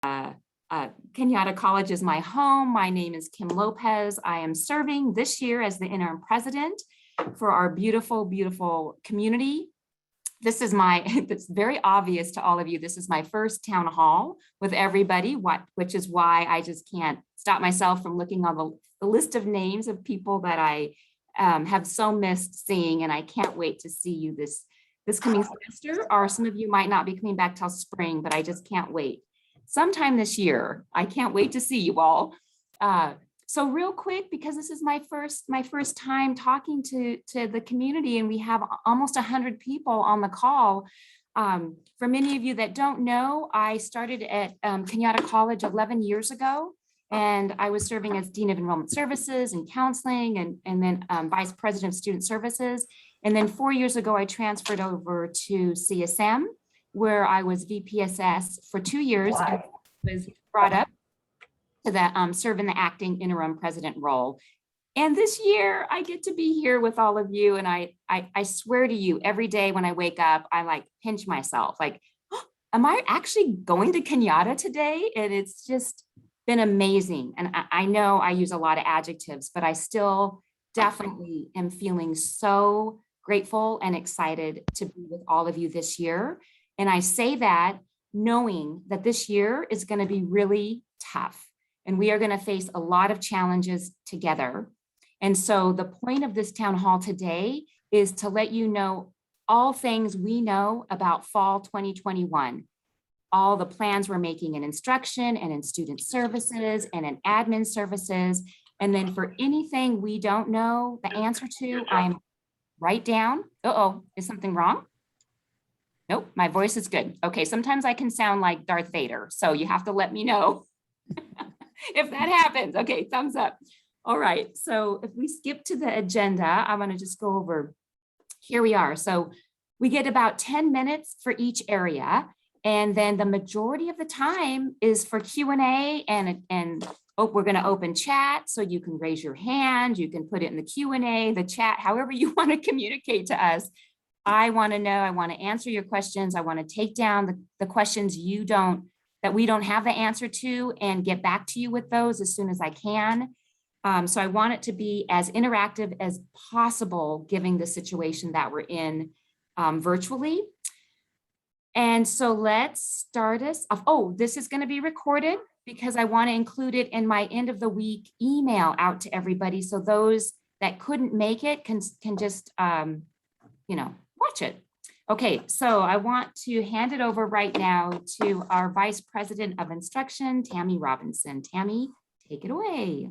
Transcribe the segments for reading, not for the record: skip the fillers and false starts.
Cañada College is my home. My name is Kim Lopez. I am serving this year as the interim president for our beautiful, beautiful community. This is it's very obvious to all of you. This is my first town hall with everybody, which is why I just can't stop myself from looking on the list of names of people that I have so missed seeing, and I can't wait to see you this coming semester. Or some of you might not be coming back till spring, but I just can't wait. Sometime this year, I can't wait to see you all. So real quick, because this is my first time talking to the community, and we have almost 100 people on the call. For many of you that don't know, I started at Cañada College 11 years ago, and I was serving as Dean of Enrollment Services and Counseling, and then Vice President of Student Services. And then 4 years ago, I transferred over to CSM, where I was VPSS for 2 years. And was brought up to serve in the acting interim president role. And this year I get to be here with all of you. And I swear to you, every day when I wake up, I like pinch myself like, oh, am I actually going to Cañada today? And it's just been amazing. And I know I use a lot of adjectives, but I still definitely am feeling so grateful and excited to be with all of you this year. And I say that knowing that this year is going to be really tough, and we are going to face a lot of challenges together. And so the point of this town hall today is to let you know all things we know about fall 2021, all the plans we're making in instruction and in student services and in admin services. And then for anything we don't know the answer to, I'm write down. Uh-oh, is something wrong? Nope, my voice is good. Okay, sometimes I can sound like Darth Vader, so you have to let me know if that happens. Okay, thumbs up. All right, so if we skip to the agenda, I'm gonna just go over, here we are. So we get about 10 minutes for each area, and then the majority of the time is for Q&A, and we're gonna open chat, so you can raise your hand, you can put it in the Q&A, the chat, however you wanna communicate to us. I want to know, I want to answer your questions. I want to take down the questions that we don't have the answer to, and get back to you with those as soon as I can. So I want it to be as interactive as possible, given the situation that we're in virtually. And so let's start us off. Oh, this is going to be recorded because I want to include it in my end of the week email out to everybody. So those that couldn't make it can just, watch it. Okay, so I want to hand it over right now to our Vice President of Instruction, Tammy Robinson. Tammy, take it away.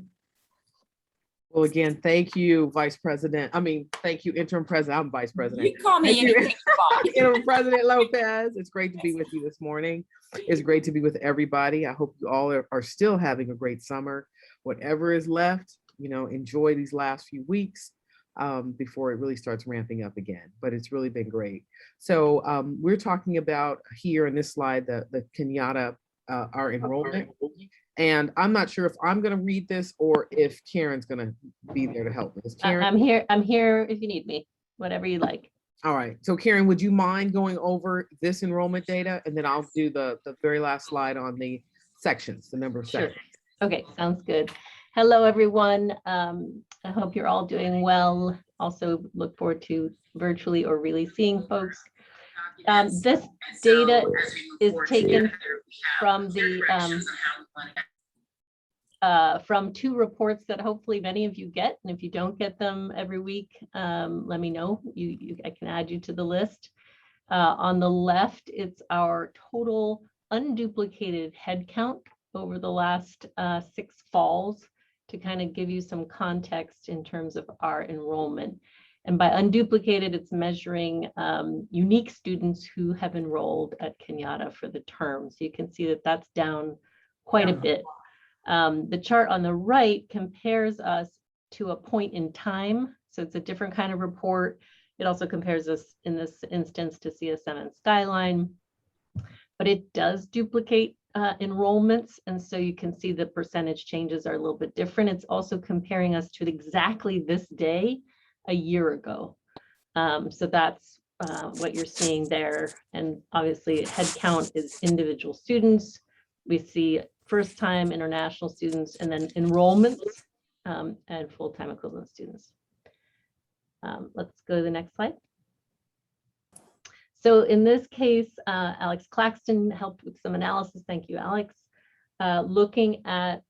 Well, again, thank you, Vice President. Thank you, Interim President. I'm Vice President. You call me anything. Interim President Lopez. It's great to be with you this morning. It's great to be with everybody. I hope you all are still having a great summer. Whatever is left, enjoy these last few weeks before it really starts ramping up again. But it's really been great. So we're talking about here in this slide, the Cañada, our enrollment. And I'm not sure if I'm going to read this or if Karen's going to be there to help me. Is Karen? I'm here if you need me, whatever you like. All right. So Karen, would you mind going over this enrollment data? And then I'll do the very last slide on the sections, the number of sections. Sure. Okay, sounds good. Hello, everyone. I hope you're all doing well. Also look forward to virtually or really seeing folks. This data is taken from the from two reports that hopefully many of you get, and if you don't get them every week, let me know. I can add you to the list. On the left, it's our total unduplicated head count over the last 6 falls to kind of give you some context in terms of our enrollment. And by unduplicated, it's measuring unique students who have enrolled at Cañada for the term. So you can see that that's down quite a bit. The chart on the right compares us to a point in time. So it's a different kind of report. It also compares us in this instance to CSM and Skyline, but it does duplicate enrollments. And so you can see the percentage changes are a little bit different. It's also comparing us to exactly this day a year ago. So that's what you're seeing there. And obviously head count is individual students. We see first-time international students and then enrollments and full-time equivalent students. Let's go to the next slide. So in this case, Alex Claxton helped with some analysis. Thank you, Alex. Looking at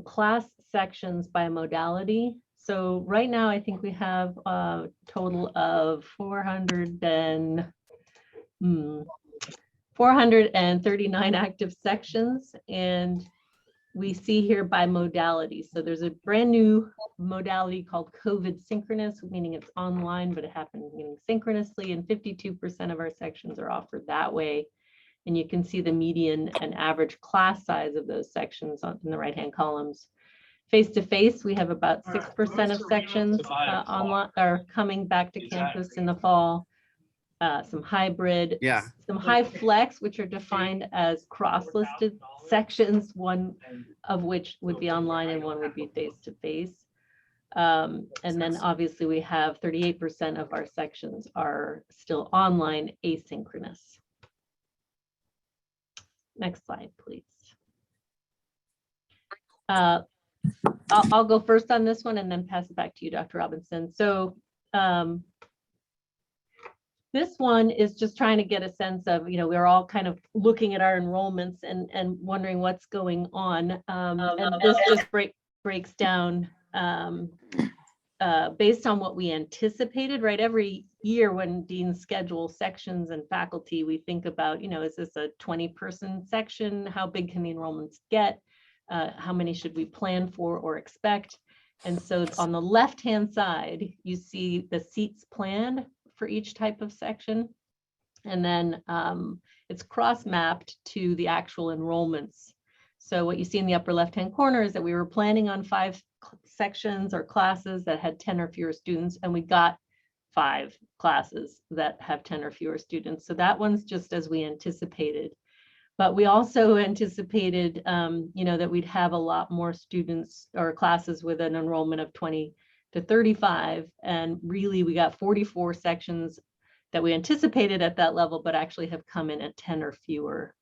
class sections by modality. So right now, I think we have a total of 439 active sections, and we see here by modality. So there's a brand new modality called COVID synchronous, meaning it's online, but it happened synchronously, and 52% of our sections are offered that way. And you can see the median and average class size of those sections in the right-hand columns. Face-to-face, we have about 6% of sections online are coming back to campus in the fall. Some hybrid, some high flex, which are defined as cross-listed sections, one of which would be online and one would be face-to-face. And then obviously we have 38% of our sections are still online asynchronous. Next slide, please. I'll go first on this one and then pass it back to you, Dr. Robinson. So this one is just trying to get a sense of, we're all kind of looking at our enrollments and wondering what's going on. And this just breaks down based on what we anticipated, right? Every year when deans schedule sections and faculty, we think about, is this a 20-person section? How big can the enrollments get? How many should we plan for or expect? And so on the left-hand side, you see the seats planned for each type of section. And then it's cross-mapped to the actual enrollments. So what you see in the upper left-hand corner is that we were planning on 5 sections or classes that had 10 or fewer students, and we got 5 classes that have 10 or fewer students. So that one's just as we anticipated. But we also anticipated, that we'd have a lot more students or classes with an enrollment of 20 to 35. And really, we got 44 sections that we anticipated at that level, but actually have come in at 10 or fewer.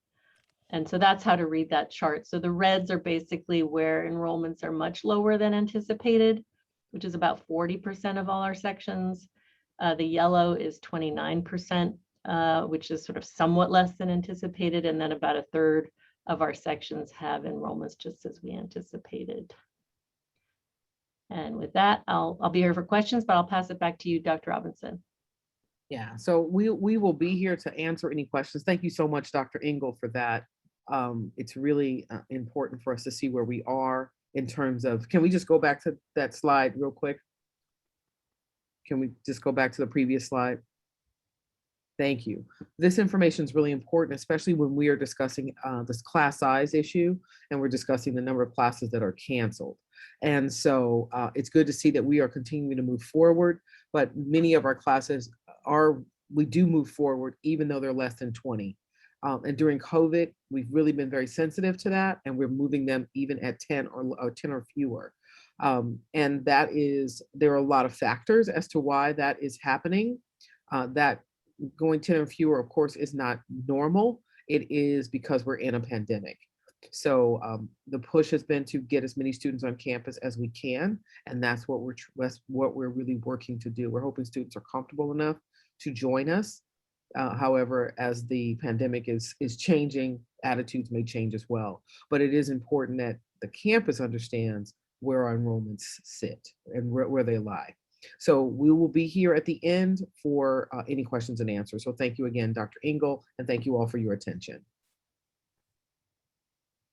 And so that's how to read that chart. So the reds are basically where enrollments are much lower than anticipated, which is about 40% of all our sections. The yellow is 29%. Which is sort of somewhat less than anticipated, and then about 1/3 of our sections have enrollments just as we anticipated. And with that, I'll be here for questions, but I'll pass it back to you, Dr. Robinson. Yeah, so we will be here to answer any questions. Thank you so much, Dr. Engel, for that. It's really important for us to see where we are in terms of, can we just go back to that slide real quick? Can we just go back to the previous slide? Thank you. This information is really important, especially when we are discussing this class size issue and we're discussing the number of classes that are canceled. And so it's good to see that we are continuing to move forward, but many of our classes we do move forward even though they're less than 20. And during COVID, we've really been very sensitive to that, and we're moving them even at 10 or 10 or fewer. And there are a lot of factors as to why that is happening. That going 10 or fewer, of course, is not normal. It is because we're in a pandemic. So the push has been to get as many students on campus as we can, and that's what we're really working to do. We're hoping students are comfortable enough to join us. However, as the pandemic is changing, attitudes may change as well. But it is important that the campus understands where our enrollments sit and where they lie. So we will be here at the end for any questions and answers. So thank you again, Dr. Engel, and thank you all for your attention.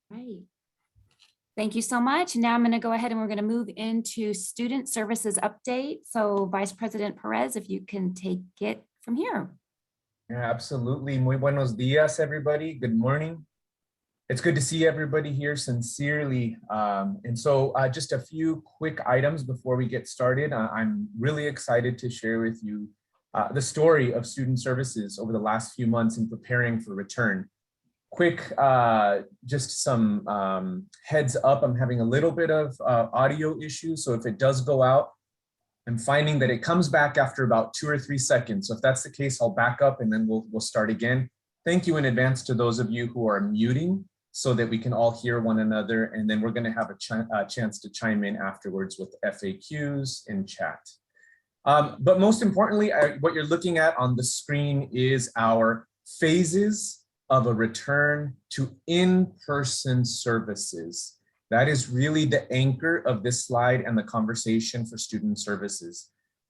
Right. Thank you so much. Now I'm going to go ahead and we're going to move into student services update. So Vice President Perez, if you can take it from here. Yeah, absolutely. Muy buenos días, everybody. Good morning. It's good to see everybody here sincerely. And so just a few quick items before we get started. I'm really excited to share with you the story of student services over the last few months in preparing for return. Quick, just some heads up, I'm having a little bit of audio issues. So if it does go out, I'm finding that it comes back after about 2 or 3 seconds. So if that's the case, I'll back up and then we'll start again. Thank you in advance to those of you who are muting. so that we can all hear one another. And then we're going to have a chance to chime in afterwards with FAQs in chat. But most importantly, what you're looking at on the screen is our phases of a return to in-person services. That is really the anchor of this slide and the conversation for student services,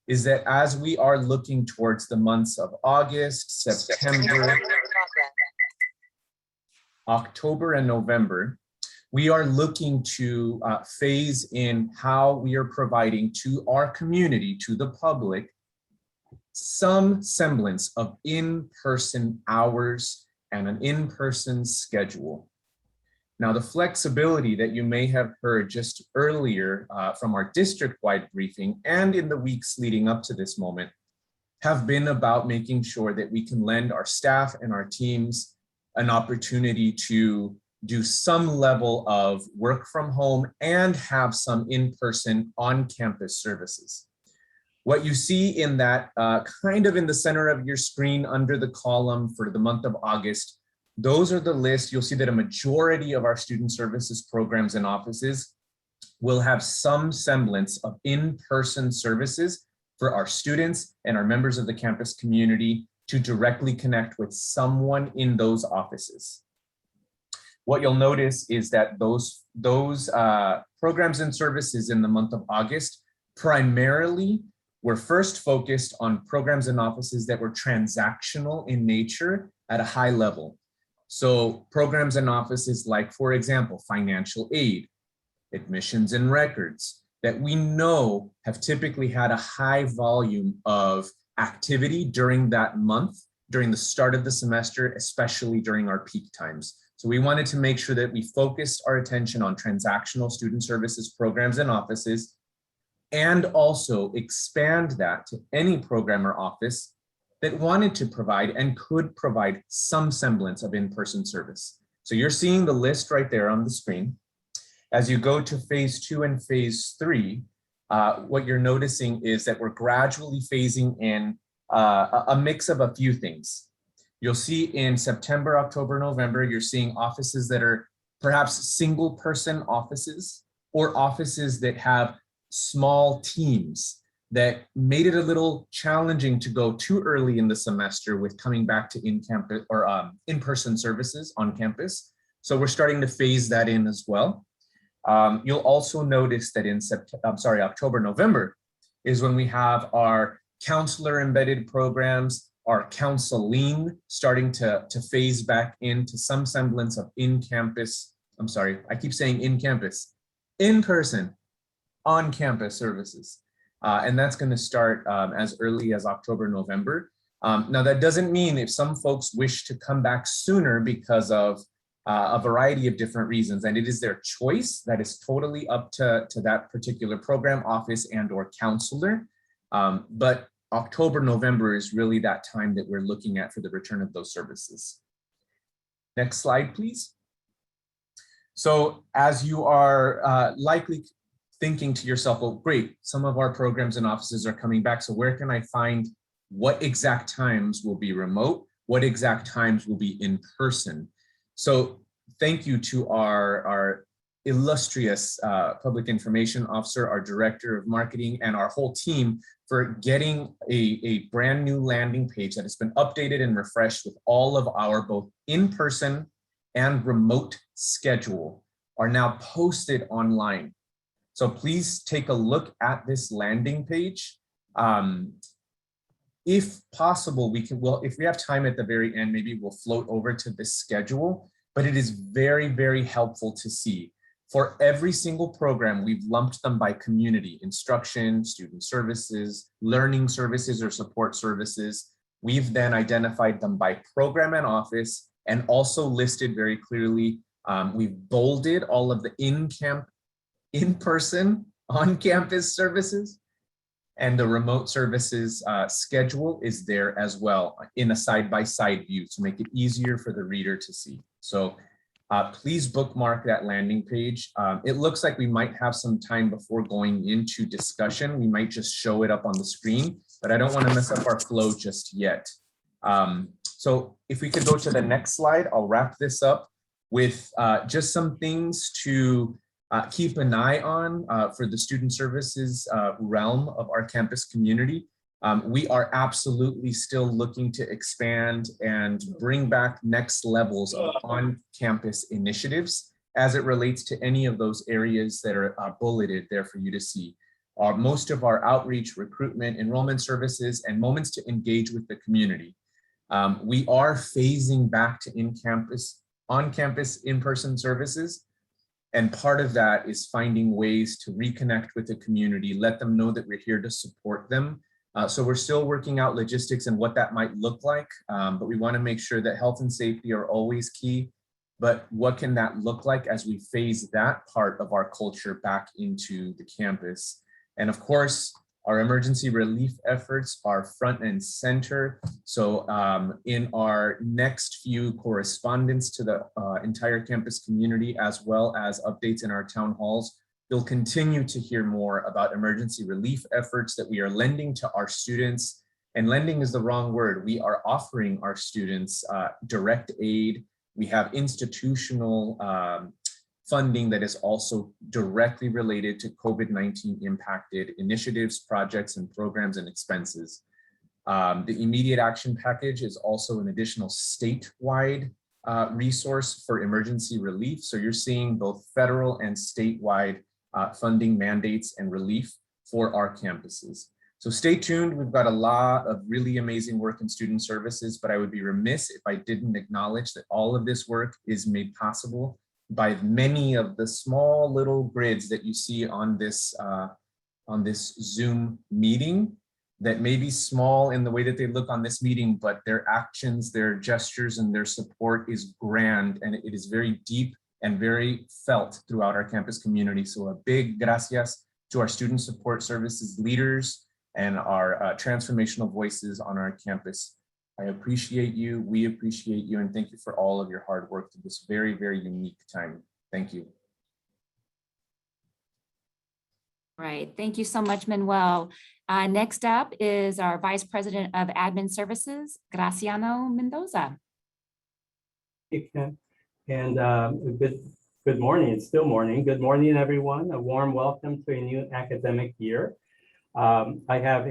is that as we are looking towards the months of August, September, October, and November, we are looking to phase in how we are providing to our community, to the public, some semblance of in-person hours and an in-person schedule. Now, the flexibility that you may have heard just earlier from our district-wide briefing and in the weeks leading up to this moment have been about making sure that we can lend our staff and our teams an opportunity to do some level of work from home and have some in-person on-campus services. What you see in that kind of in the center of your screen under the column for the month of August, those are the list. You'll see that a majority of our student services programs and offices will have some semblance of in-person services for our students and our members of the campus community to directly connect with someone in those offices. What you'll notice is that those programs and services in the month of August primarily were first focused on programs and offices that were transactional in nature at a high level. So programs and offices like, for example, financial aid, admissions and records, that we know have typically had a high volume of activity during that month, during the start of the semester, especially during our peak times. So we wanted to make sure that we focused our attention on transactional student services programs and offices, and also expand that to any program or office that wanted to provide and could provide some semblance of in-person service. So you're seeing the list right there on the screen. As you go to phase 2 and phase 3, what you're noticing is that we're gradually phasing in a mix of a few things. You'll see in September, October, November, you're seeing offices that are perhaps single person offices or offices that have small teams that made it a little challenging to go too early in the semester with coming back to in-campus or in-person services on campus. So we're starting to phase that in as well. You'll also notice that in October, November is when we have our counselor embedded programs, our counseling starting to phase back into some semblance of in-campus, I keep saying in-campus, in-person, on-campus services. And that's going to start as early as October, November. Now, that doesn't mean if some folks wish to come back sooner because of a variety of different reasons, and it is their choice, that is totally up to that particular program, office, and or counselor. But October, November is really that time that we're looking at for the return of those services. Next slide, please. So as you are likely thinking to yourself, well, great, some of our programs and offices are coming back. So where can I find what exact times will be remote? What exact times will be in person? So thank you to our illustrious public information officer, our director of marketing, and our whole team for getting a brand new landing page that has been updated and refreshed with all of our both in-person and remote schedule are now posted online. So please take a look at this landing page. If possible, if we have time at the very end, maybe we'll float over to this schedule, but it is very, very helpful to see. For every single program, we've lumped them by community: instruction, student services, learning services or support services. We've then identified them by program and office and also listed very clearly. We've bolded all of the in-person, on-campus services, and the remote services schedule is there as well in a side-by-side view to make it easier for the reader to see. So please bookmark that landing page. It looks like we might have some time before going into discussion. We might just show it up on the screen, but I don't want to mess up our flow just yet. So if we could go to the next slide, I'll wrap this up with just some things to keep an eye on for the student services realm of our campus community. We are absolutely still looking to expand and bring back next levels of on-campus initiatives as it relates to any of those areas that are bulleted there for you to see. Most of our outreach, recruitment, enrollment services, and moments to engage with the community. We are phasing back to on-campus in-person services. And part of that is finding ways to reconnect with the community, let them know that we're here to support them. So we're still working out logistics and what that might look like, but we want to make sure that health and safety are always key. But what can that look like as we phase that part of our culture back into the campus? And of course, our emergency relief efforts are front and center. So in our next few correspondence to the entire campus community, as well as updates in our town halls, you'll continue to hear more about emergency relief efforts that we are lending to our students. And lending is the wrong word. We are offering our students direct aid. We have institutional funding that is also directly related to COVID-19 impacted initiatives, projects, and programs and expenses. The immediate action package is also an additional statewide resource for emergency relief. So you're seeing both federal and statewide funding mandates and relief for our campuses. So stay tuned. We've got a lot of really amazing work in student services, but I would be remiss if I didn't acknowledge that all of this work is made possible by many of the small little grids that you see on this Zoom meeting, that may be small in the way that they look on this meeting, but their actions, their gestures, and their support is grand, and it is very deep and very felt throughout our campus community. So a big gracias to our student support services leaders and our transformational voices on our campus. I appreciate you, we appreciate you, and thank you for all of your hard work through this very, very unique time. Thank you. Right, thank you so much, Manuel. Next up is our Vice President of Admin Services, Graciano Mendoza. Hey, Kim. And good morning, it's still morning. Good morning, everyone. A warm welcome to a new academic year. I have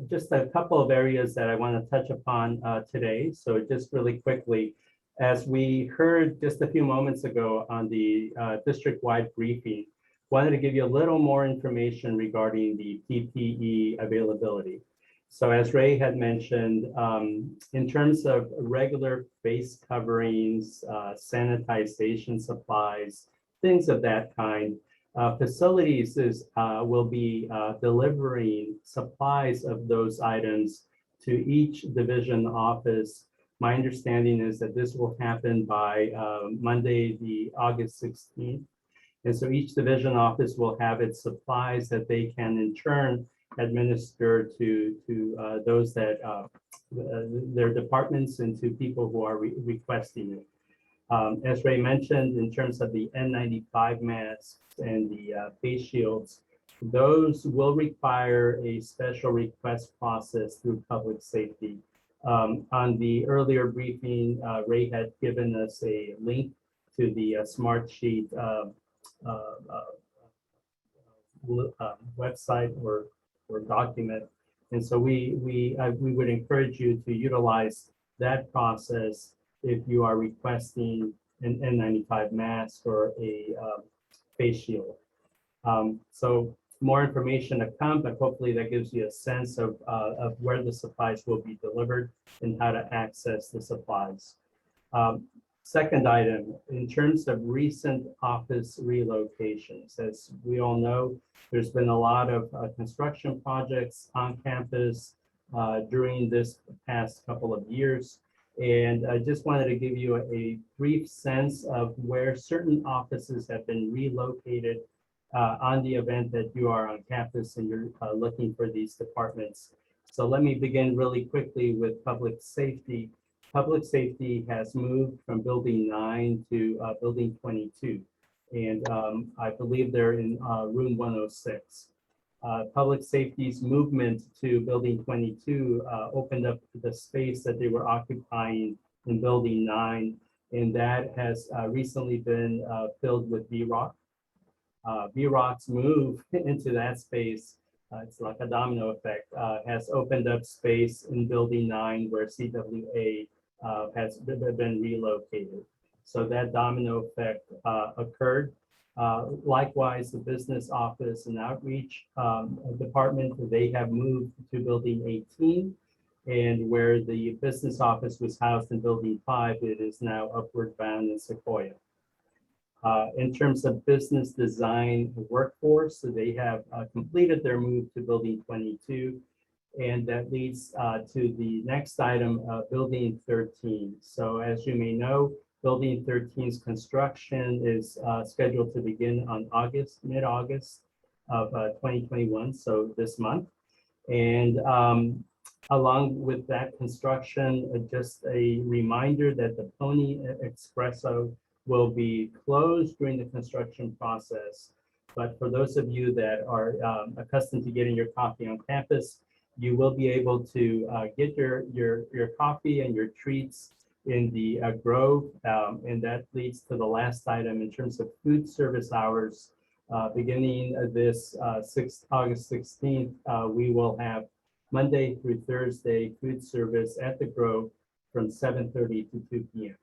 just a couple of areas that I want to touch upon today. So just really quickly, as we heard just a few moments ago on the district-wide briefing, wanted to give you a little more information regarding the PPE availability. So as Ray had mentioned, in terms of regular face coverings, sanitization supplies, things of that kind, facilities will be delivering supplies of those items to each division office. My understanding is that this will happen by Monday, the August 16th. And so each division office will have its supplies that they can in turn administer to those that their departments and to people who are requesting it. As Ray mentioned, in terms of the N95 masks and the face shields, those will require a special request process through public safety. On the earlier briefing, Ray had given us a link to the Smartsheet website or document. And so we would encourage you to utilize that process if you are requesting an N95 mask or a face shield. So more information to come, but hopefully that gives you a sense of where the supplies will be delivered and how to access the supplies. Second item, in terms of recent office relocations, as we all know, there's been a lot of construction projects on campus during this past couple of years. And I just wanted to give you a brief sense of where certain offices have been relocated on the event that you are on campus and you're looking for these departments. So let me begin really quickly with public safety. Public safety has moved from building 9 to building 22. And I believe they're in room 106. Public safety's movement to building 22 opened up the space that they were occupying in building 9. and that has recently been filled with VROC. VROC's move into that space, it's like a domino effect, has opened up space in Building 9 where CWA has been relocated. So that domino effect occurred. Likewise, the business office and outreach department, they have moved to Building 18, and where the business office was housed in Building 5, it is now upward bound in Sequoia. In terms of business design workforce, so they have completed their move to Building 22, and that leads to the next item, Building 13. So as you may know, Building 13's construction is scheduled to begin on mid-August of 2021, so this month. And along with that construction, just a reminder that the Pony Espresso will be closed during the construction process. But for those of you that are accustomed to getting your coffee on campus, you will be able to get your coffee and your treats in the Grove, and that leads to the last item in terms of food service hours. Beginning this August 16th, we will have Monday through Thursday food service at the Grove from 7:30 to 2 p.m.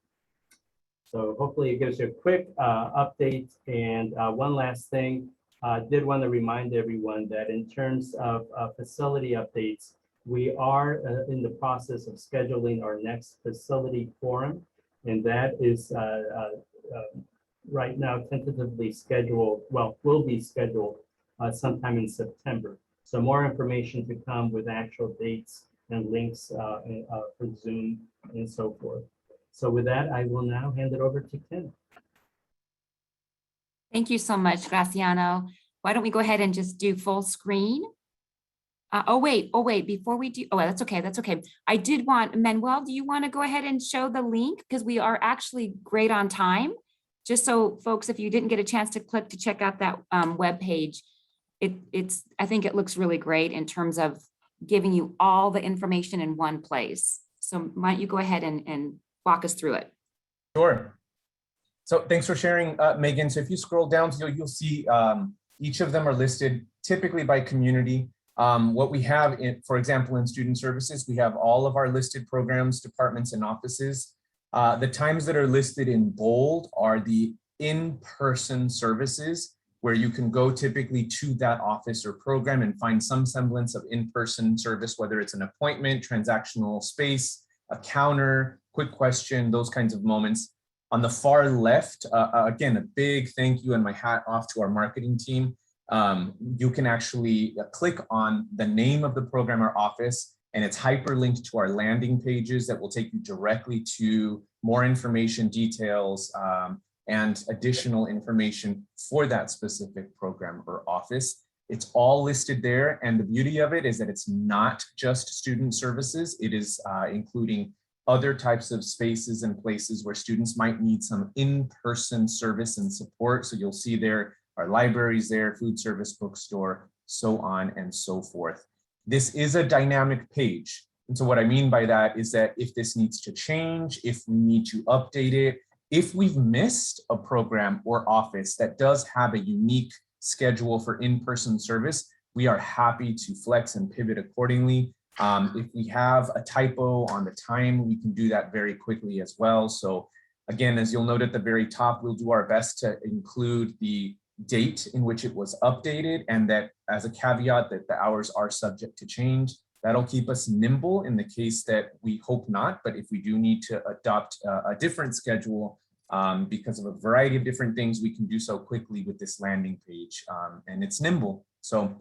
So hopefully it gives you a quick update. And one last thing, I did want to remind everyone that in terms of facility updates, we are in the process of scheduling our next facility forum, and that is right now tentatively scheduled, well, will be scheduled sometime in September. So more information to come with actual dates and links for Zoom and so forth. So with that, I will now hand it over to Kim. Thank you so much, Graciano. Why don't we go ahead and just do full screen? Oh, wait, before we do, that's okay. I did want, Manuel, do you want to go ahead and show the link? Because we are actually great on time. Just so folks, if you didn't get a chance to click to check out that webpage, I think it looks really great in terms of giving you all the information in one place. So why don't you go ahead and walk us through it? Sure. So thanks for sharing, Megan. So if you scroll down, you'll see each of them are listed typically by community. What we have, for example, in student services, we have all of our listed programs, departments, and offices. The times that are listed in bold are the in-person services, where you can go typically to that office or program and find some semblance of in-person service, whether it's an appointment, transactional space, a counter, quick question, those kinds of moments. On the far left, again, a big thank you and my hat off to our marketing team. You can actually click on the name of the program or office, and it's hyperlinked to our landing pages that will take you directly to more information, details, and additional information for that specific program or office. It's all listed there, and the beauty of it is that it's not just student services. It is including other types of spaces and places where students might need some in-person service and support. So you'll see there are libraries there, food service, bookstore, so on and so forth. This is a dynamic page. And so what I mean by that is that if this needs to change, if we need to update it, if we've missed a program or office that does have a unique schedule for in-person service, we are happy to flex and pivot accordingly. If we have a typo on the time, we can do that very quickly as well. So again, as you'll note at the very top, we'll do our best to include the date in which it was updated, and that as a caveat that the hours are subject to change. That'll keep us nimble in the case that we hope not, but if we do need to adopt a different schedule because of a variety of different things, we can do so quickly with this landing page, and it's nimble. So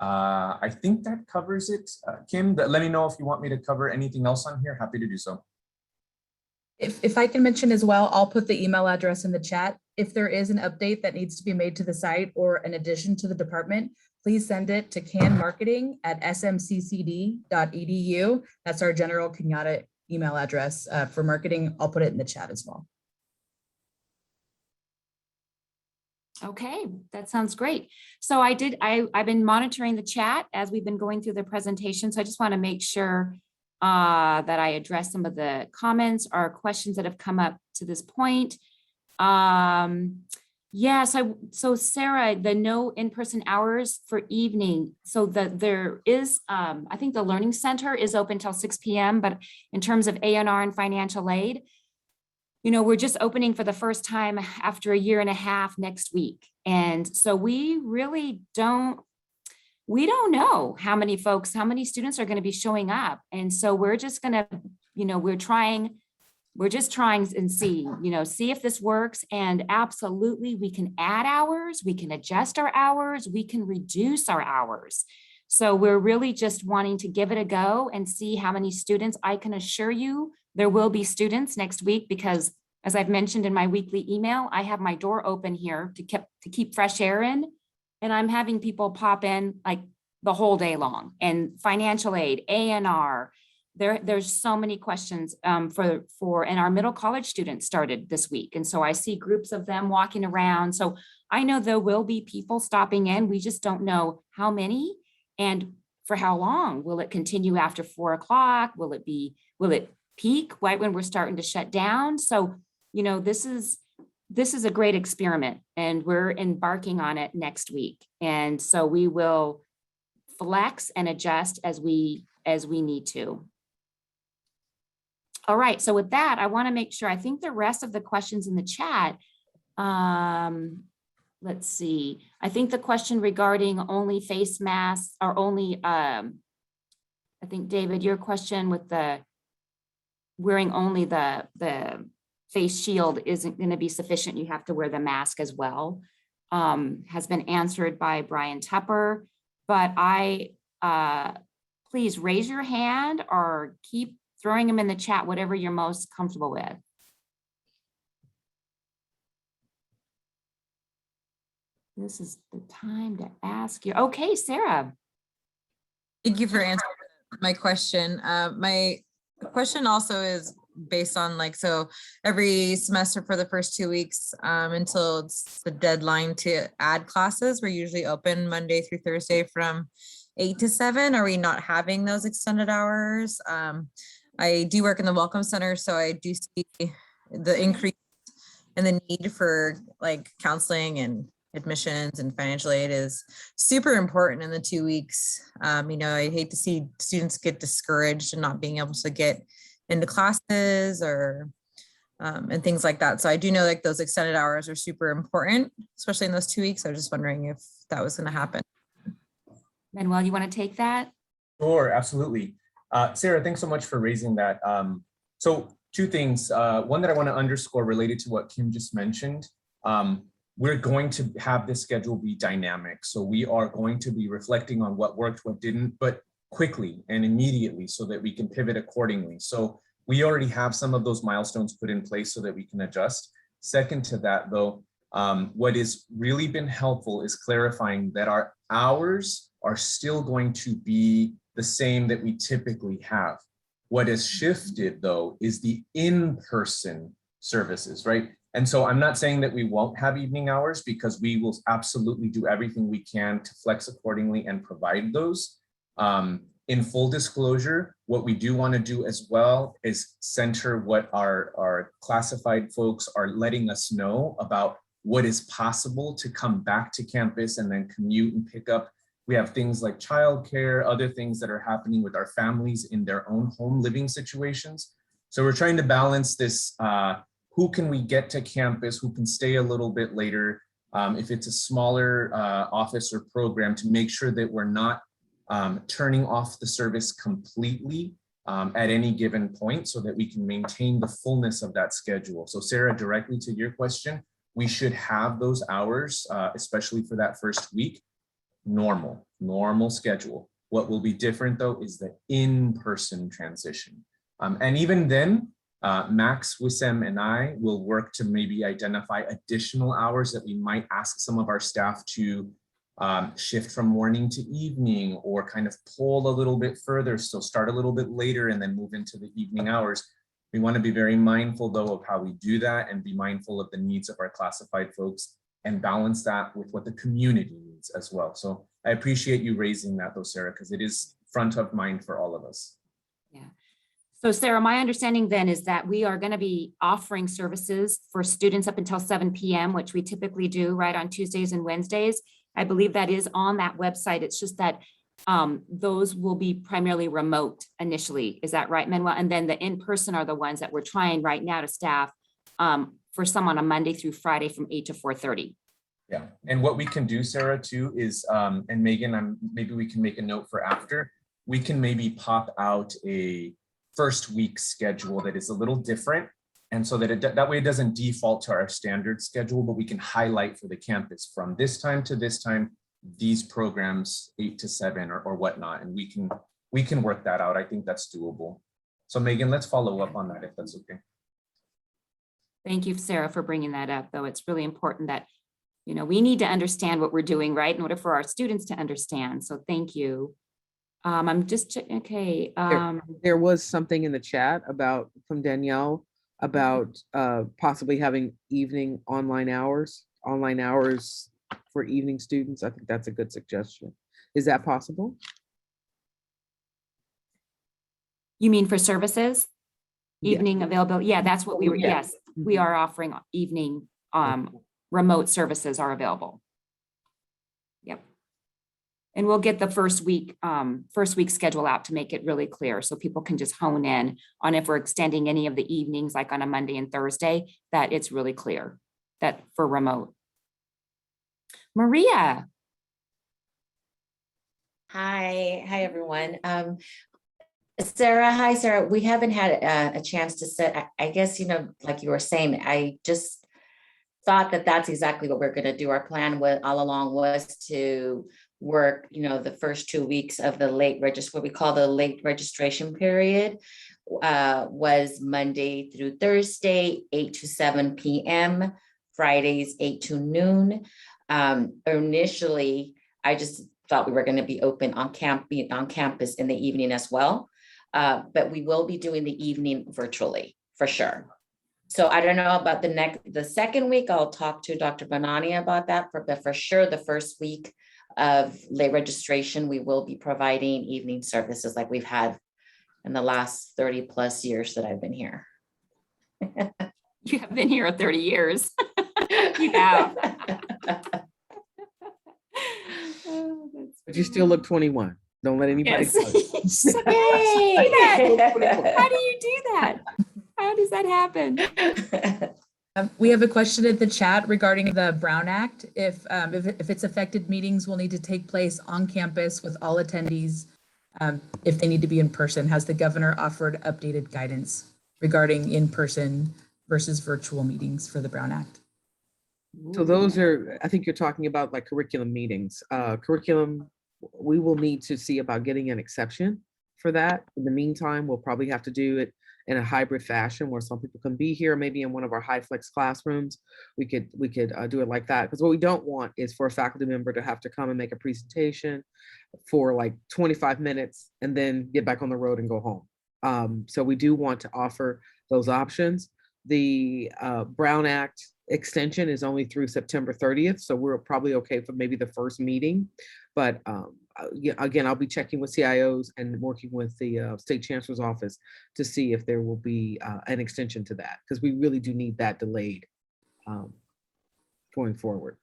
I think that covers it. Kim, let me know if you want me to cover anything else on here. Happy to do so. If I can mention as well, I'll put the email address in the chat. If there is an update that needs to be made to the site or an addition to the department, please send it to canmarketing@smccd.edu. That's our general Cañada email address for marketing. I'll put it in the chat as well. Okay, that sounds great. So I've been monitoring the chat as we've been going through the presentation. So I just want to make sure that I address some of the comments or questions that have come up to this point. Yes, so Sarah, the no in-person hours for evening, so that there is, I think the Learning Center is open till 6 p.m., but in terms of A&R and financial aid, you know, we're just opening for the first time after a year and a half next week. And so we really don't know how many students are going to be showing up. And so we're just going to, you know, we're just trying and see if this works. And absolutely, we can add hours, we can adjust our hours, we can reduce our hours. So we're really just wanting to give it a go and see how many students. I can assure you there will be students next week because, as I've mentioned in my weekly email, I have my door open here to keep fresh air in. And I'm having people pop in like the whole day long, and financial aid, A&R. There's so many questions and our middle college students started this week. And so I see groups of them walking around. So I know there will be people stopping in. We just don't know how many and for how long. Will it continue after 4 o'clock? Will it peak right when we're starting to shut down? So, you know, this is a great experiment and we're embarking on it next week. And so we will flex and adjust as we need to. All right, so with that, I want to make sure, I think the rest of the questions in the chat, let's see. I think the question regarding only face masks or only, I think David, your question with the wearing only the face shield isn't going to be sufficient. You have to wear the mask as well, has been answered by Brian Tupper, but please raise your hand or keep throwing them in the chat, whatever you're most comfortable with. This is the time to ask you. Okay, Sarah. Thank you for answering my question. My question also is based on so every semester for the first 2 weeks until it's the deadline to add classes, we're usually open Monday through Thursday from 8 to 7. Are we not having those extended hours? I do work in the Welcome Center, so I do see the increase in the need for counseling and admissions and financial aid is super important in the 2 weeks. You know, I hate to see students get discouraged and not being able to get into classes or and things like that. So I do know those extended hours are super important, especially in those 2 weeks. I was just wondering if that was going to happen. Manuel, you want to take that? Sure, absolutely. Sarah, thanks so much for raising that. So 2 things. One that I want to underscore related to what Kim just mentioned. We're going to have this schedule be dynamic. So we are going to be reflecting on what worked, what didn't, but quickly and immediately so that we can pivot accordingly. So we already have some of those milestones put in place so that we can adjust. Second to that though, what has really been helpful is clarifying that our hours are still going to be the same that we typically have. What has shifted though is the in-person services, right? And so I'm not saying that we won't have evening hours because we will absolutely do everything we can to flex accordingly and provide those. In full disclosure, what we do want to do as well is center what our classified folks are letting us know about what is possible to come back to campus and then commute and pick up. We have things like childcare, other things that are happening with our families in their own home living situations. So we're trying to balance this, who can we get to campus, who can stay a little bit later, if it's a smaller office or program, to make sure that we're not turning off the service completely at any given point so that we can maintain the fullness of that schedule. So Sarah, directly to your question, we should have those hours, especially for that first week, normal schedule. What will be different though is the in-person transition. And even then, Max, Wissam, and I will work to maybe identify additional hours that we might ask some of our staff to shift from morning to evening, or kind of pull a little bit further. So start a little bit later and then move into the evening hours. We want to be very mindful though of how we do that and be mindful of the needs of our classified folks and balance that with what the community needs as well. So I appreciate you raising that though, Sarah, because it is front of mind for all of us. Yeah. So Sarah, my understanding then is that we are going to be offering services for students up until 7 p.m., which we typically do right on Tuesdays and Wednesdays. I believe that is on that website. It's just that those will be primarily remote initially. Is that right, Manuel? And then the in-person are the ones that we're trying right now to staff for some on a Monday through Friday from 8 to 4:30. Yeah, and what we can do, Sarah, too, is, and Megan, maybe we can make a note for after, we can maybe pop out a first week schedule that is a little different. And so that that way it doesn't default to our standard schedule, but we can highlight for the campus from this time to this time, these programs 8 to 7 or whatnot. And we can work that out. I think that's doable. So Megan, let's follow up on that if that's okay. Thank you, Sarah, for bringing that up, though. It's really important that, you know, we need to understand what we're doing, right, in order for our students to understand. So thank you. I'm just, okay. There was something in the chat about, from Danielle, about possibly having evening online hours for evening students. I think that's a good suggestion. Is that possible? You mean for services? Yeah. Evening availability? Yeah, that's what we were, Yeah. yes, we are offering evening remote services are available. Yep. And we'll get the first week schedule out to make it really clear so people can just hone in on if we're extending any of the evenings, like on a Monday and Thursday, that it's really clear that for remote. Maria. Hi everyone. Sarah, hi Sarah. We haven't had a chance to sit. I guess, you know, like you were saying, I just thought that that's exactly what we're going to do. Our plan all along was to work, you know, the first 2 weeks of the what we call the late registration period, was Monday through Thursday, 8 to 7 p.m., Fridays, 8 to noon. Initially, I just thought we were going to be open on campus in the evening as well. But we will be doing the evening virtually for sure. So I don't know about the second week. I'll talk to Dr. Bonani about that, but for sure, the first week of late registration, we will be providing evening services like we've had in the last 30 plus years that I've been here. You have been here 30 years. You have. Oh, But you still look 21. Don't let anybody. yes. tell you. Yay! How do you do that? How does that happen? We have a question in the chat regarding the Brown Act. If it's affected, meetings will need to take place on campus with all attendees if they need to be in person. Has the governor offered updated guidance regarding in-person versus virtual meetings for the Brown Act? So those are, I think you're talking about like curriculum meetings. Curriculum, we will need to see about getting an exception for that. In the meantime, we'll probably have to do it in a hybrid fashion where some people can be here, maybe in one of our high flex classrooms. We could do it like that, because what we don't want is for a faculty member to have to come and make a presentation for like 25 minutes and then get back on the road and go home. So we do want to offer those options. The Brown Act extension is only through September 30th, so we're probably okay for maybe the first meeting. But again, I'll be checking with CIOs and working with the State Chancellor's office to see if there will be an extension to that, because we really do need that delayed going forward.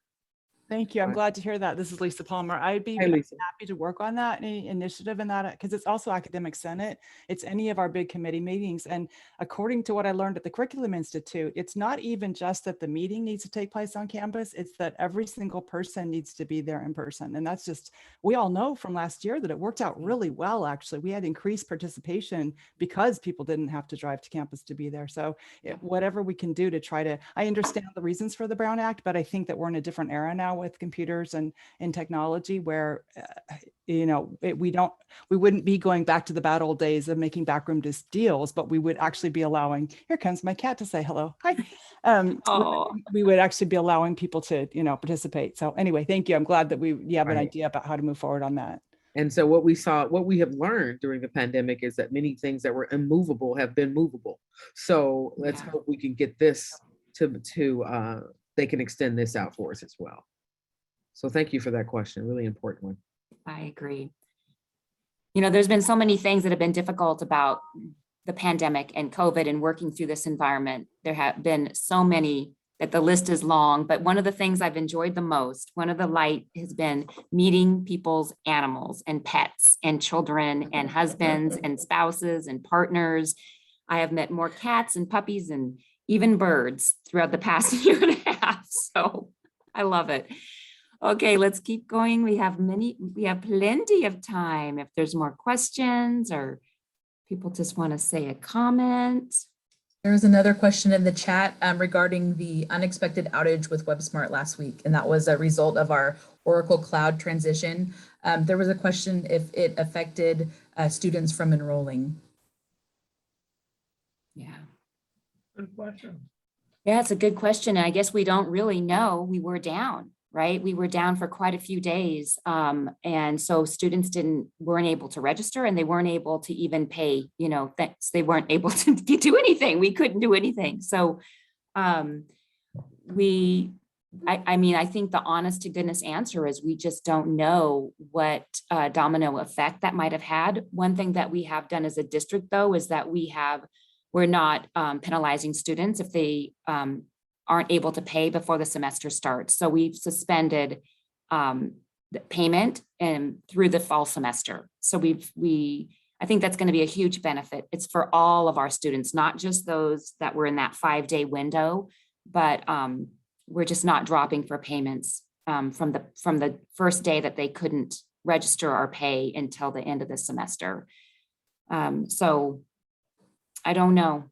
Thank you. I'm glad to hear that. This is Lisa Palmer. I'd be Hey, Lisa. happy to work on that, any initiative in that, because it's also Academic Senate. It's any of our big committee meetings. And according to what I learned at the Curriculum Institute, it's not even just that the meeting needs to take place on campus. It's that every single person needs to be there in person. And that's just, we all know from last year that it worked out really well, actually. We had increased participation because people didn't have to drive to campus to be there. So whatever we can do to try to, I understand the reasons for the Brown Act, but I think that we're in a different era now with computers and technology where, you know, we wouldn't be going back to the bad old days of making backroom deals, but we would actually be allowing, here comes my cat to say hello. Hi. We would actually be allowing people to, you know, participate. So anyway, thank you. I'm glad that you have an idea about how to move forward on that. And so what we have learned during the pandemic is that many things that were immovable have been movable. So let's hope we can get this to they can extend this out for us as well. So thank you for that question, really important one. I agree. You know, there's been so many things that have been difficult about the pandemic and COVID and working through this environment. There have been so many that the list is long, but one of the things I've enjoyed the most, one of the light has been meeting people's animals and pets and children and husbands and spouses and partners. I have met more cats and puppies and even birds throughout the past year and a half. So I love it. Okay, let's keep going. We have plenty of time. If there's more questions or people just want to say a comment. There was another question in the chat regarding the unexpected outage with WebSmart last week, and that was a result of our Oracle Cloud transition. There was a question if it affected students from enrolling. Yeah. Good question. Yeah, it's a good question. And I guess we don't really know. We were down, right? We were down for quite a few days. And so students weren't able to register, and they weren't able to even pay, they weren't able to do anything. We couldn't do anything. So I think the honest to goodness answer is we just don't know what domino effect that might have had. One thing that we have done as a district, though, is that we're not penalizing students if they aren't able to pay before the semester starts. So we've suspended the payment through the fall semester. So I think that's going to be a huge benefit. It's for all of our students, not just those that were in that 5-day window, but we're just not dropping for payments from the first day that they couldn't register or pay until the end of the semester. So I don't know.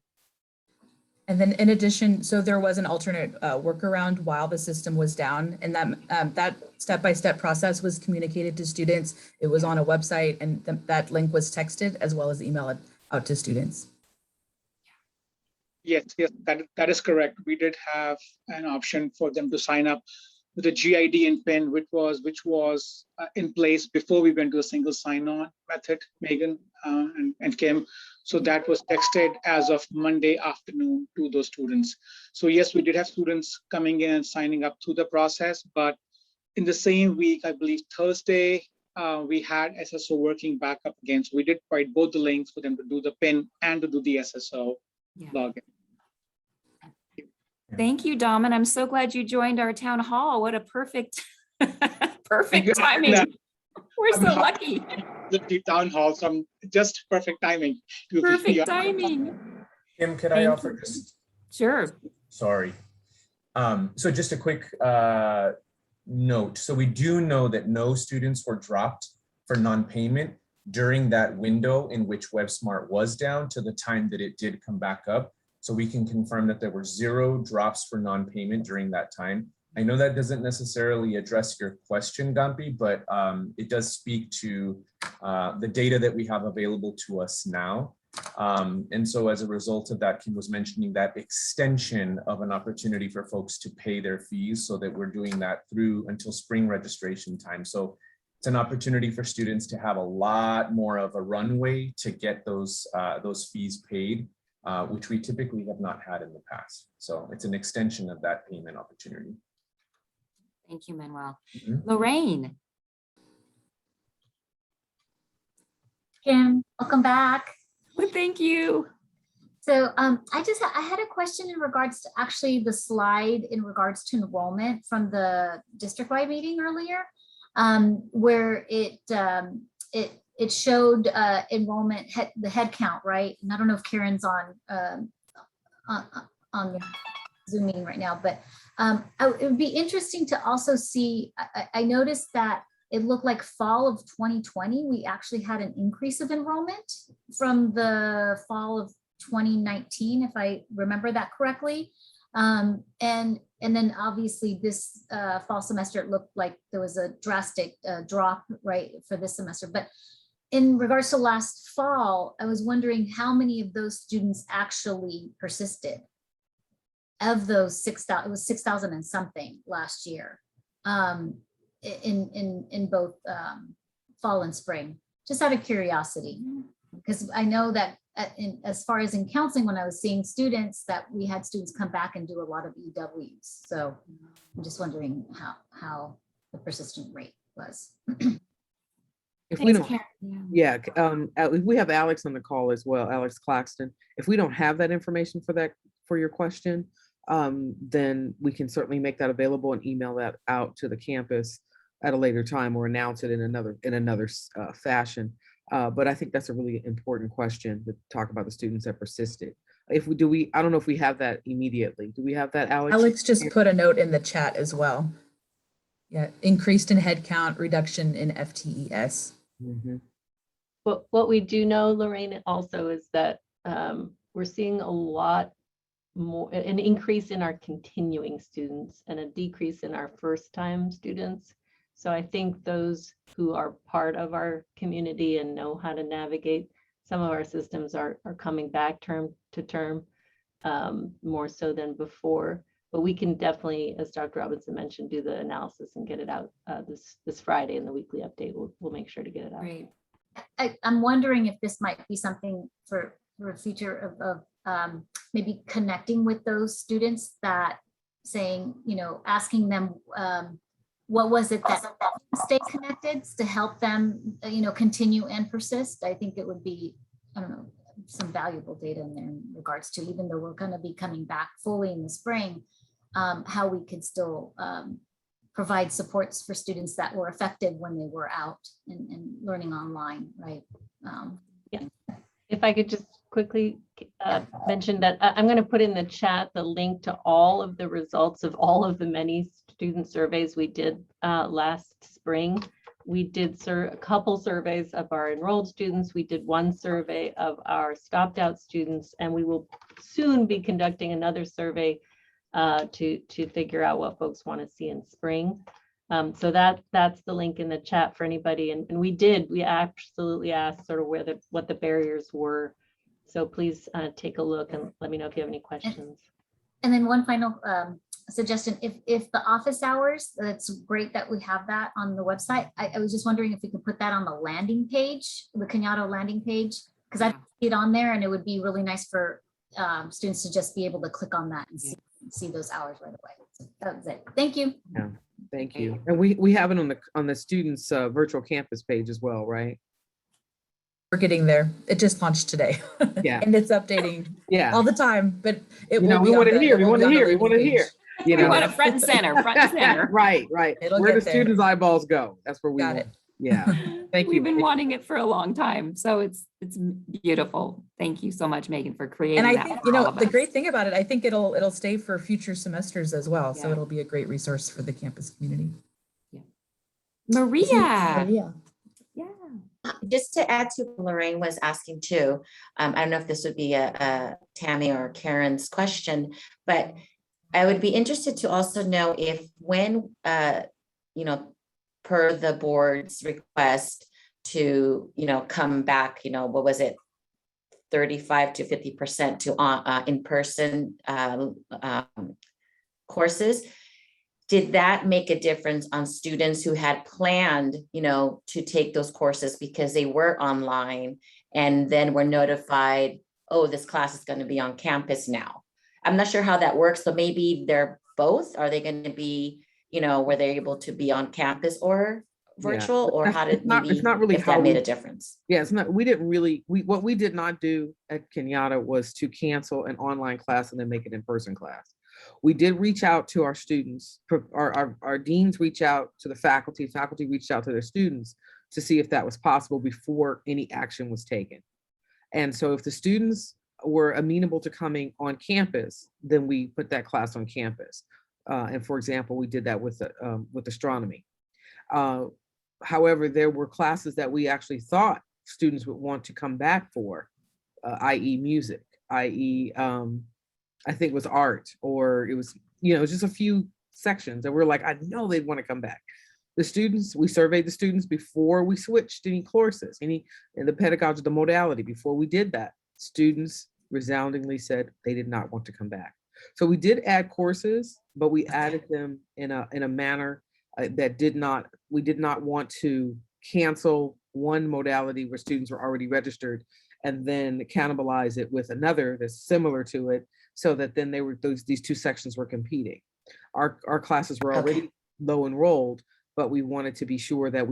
And then in addition, so there was an alternate workaround while the system was down, and that step-by-step process was communicated to students. It was on a website, and that link was texted as well as emailed out to students. Yes, that is correct. We did have an option for them to sign up with a GID and PIN, which was in place before we went to a single sign-on method, Megan and Kim. So that was texted as of Monday afternoon to those students. So yes, we did have students coming in and signing up through the process, but in the same week, I believe Thursday, we had SSO working back up again. So we did provide both the links for them to do the PIN and to do the SSO login. Thank you, Dom, and I'm so glad you joined our town hall. What a perfect timing. We're so lucky. The town hall, some just perfect timing. Perfect timing. Kim, could I offer just? Sure. Sorry. So just a quick note. So we do know that no students were dropped for non-payment during that window in which WebSmart was down to the time that it did come back up. So we can confirm that there were 0 drops for non-payment during that time. I know that doesn't necessarily address your question, Gampi, but it does speak to the data that we have available to us now. And so as a result of that, Kim was mentioning that extension of an opportunity for folks to pay their fees, so that we're doing that through until spring registration time. So it's an opportunity for students to have a lot more of a runway to get those fees paid, which we typically have not had in the past. So it's an extension of that payment opportunity. Thank you, Manuel. Lorraine. Kim, welcome back. Well, thank you. So I had a question in regards to actually the slide in regards to enrollment from the district-wide meeting earlier, where it showed enrollment, the head count, right? And I don't know if Karen's on the Zoom meeting right now, but it would be interesting to also see, I noticed that it looked like fall of 2020, we actually had an increase of enrollment from the fall of 2019, if I remember that correctly. And then obviously this fall semester, it looked like there was a drastic drop, right, for this semester. But in regards to last fall, I was wondering how many of those students actually persisted. Of those 6,000, it was 6,000 and something last year, in both fall and spring. Just out of curiosity, because I know that as far as in counseling, when I was seeing students, that we had students come back and do a lot of EWs. So I'm just wondering how the persistent rate was. If we Thanks, don't, Karen. Yeah. we have Alex on the call as well, Alex Claxton. If we don't have that information for your question, then we can certainly make that available and email that out to the campus at a later time or announce it in another fashion. But I think that's a really important question to talk about the students that persisted. I don't know if we have that immediately. Do we have that, Alex? Alex just put a note in the chat as well. Yeah, increased in headcount, reduction in FTES. Mhm. What we do know, Lorraine, also is that we're seeing a lot more, an increase in our continuing students and a decrease in our first-time students. So I think those who are part of our community and know how to navigate some of our systems are coming back term to term more so than before. But we can definitely, as Dr. Robinson mentioned, do the analysis and get it out this Friday in the weekly update. We'll make sure to get it out. Great. I'm wondering if this might be something for a future of maybe connecting with those students that saying, asking them what was it that stay connected to help them, continue and persist. I think it would be, I don't know, some valuable data in there in regards to, even though we're going to be coming back fully in the spring, how we can still provide supports for students that were effective when they were out and learning online, right? Yeah. If I could just quickly mention that I'm going to put in the chat the link to all of the results of all of the many student surveys we did last spring. We did a couple surveys of our enrolled students. We did one survey of our stopped out students, and we will soon be conducting another survey to figure out what folks want to see in spring. So that's the link in the chat for anybody. And we absolutely asked sort of what the barriers were. So please take a look and let me know if you have any questions. And then one final suggestion, if the office hours, that's great that we have that on the website. I was just wondering if we could put that on the landing page, the Cañada landing page, because I see it on there and it would be really nice for students to just be able to click on that and see those hours right away. So that was it. Thank you. Yeah, thank you. And we have it on the students' virtual campus page as well, right? We're getting there. It just launched today. Yeah. And it's updating Yeah. all the time, but it We want to hear. We want to hear. We want to hear. We want it front and center, front and center. Right. It'll Where get the there. students' eyeballs go. That's where we Got want. it. Yeah. Thank you. We've been wanting it for a long time. So it's beautiful. Thank you so much, Megan, for creating And I that think, for all of the us. great thing about it, I think it'll stay for future semesters as well. So Yeah. it'll be a great resource for the campus community. Maria. Yeah. Just to add to what Lorraine was asking too, I don't know if this would be a Tammy or Karen's question, but I would be interested to also know if when, per the board's request to, come back, what was it? 35 to 50% to in-person courses. Did that make a difference on students who had planned, to take those courses because they were online and then were notified, oh, this class is going to be on campus now? I'm not sure how that works. So maybe they're both. Are they going to be, were they able to be on campus or virtual, or how did it's not really if that made a difference? Yeah, it's not. What we did not do at Cañada was to cancel an online class and then make it in-person class. We did reach out to our students, our deans reach out to the faculty reached out to their students to see if that was possible before any action was taken. And so if the students were amenable to coming on campus, then we put that class on campus. And for example, we did that with astronomy. However, there were classes that we actually thought students would want to come back for, i.e. music, i.e. I think it was art, or it was, just a few sections that we're like, I know they'd want to come back. We surveyed the students before we switched any courses, in the pedagogy, the modality. Before we did that, students resoundingly said they did not want to come back. So we did add courses, but we added them in a manner we did not want to cancel one modality where students were already registered and then cannibalize it with another that's similar to it, so that then these two sections were competing. Our classes were already low enrolled, but we wanted to be sure that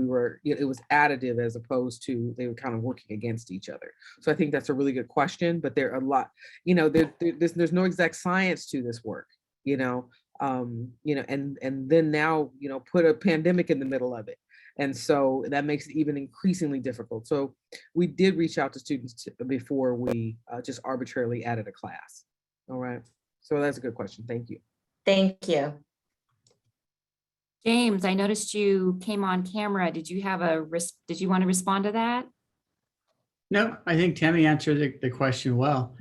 it was additive as opposed to they were kind of working against each other. So I think that's a really good question, but there are a lot, there's no exact science to this work, and then now, put a pandemic in the middle of it. And so that makes it even increasingly difficult. So we did reach out to students before we just arbitrarily added a class. All right. So that's a good question. Thank you. Thank you. James, I noticed you came on camera. Did you want to respond to that? No, I think Tammy answered the question well.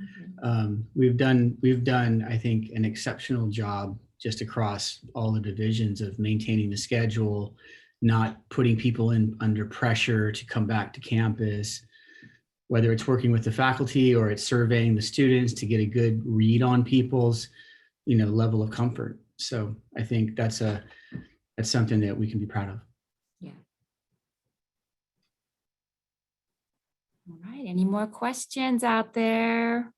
We've done, I think, an exceptional job just across all the divisions of maintaining the schedule, not putting people under pressure to come back to campus, whether it's working with the faculty or it's surveying the students to get a good read on people's, level of comfort. So I think that's something that we can be proud of. Yeah. All right. Any more questions out there?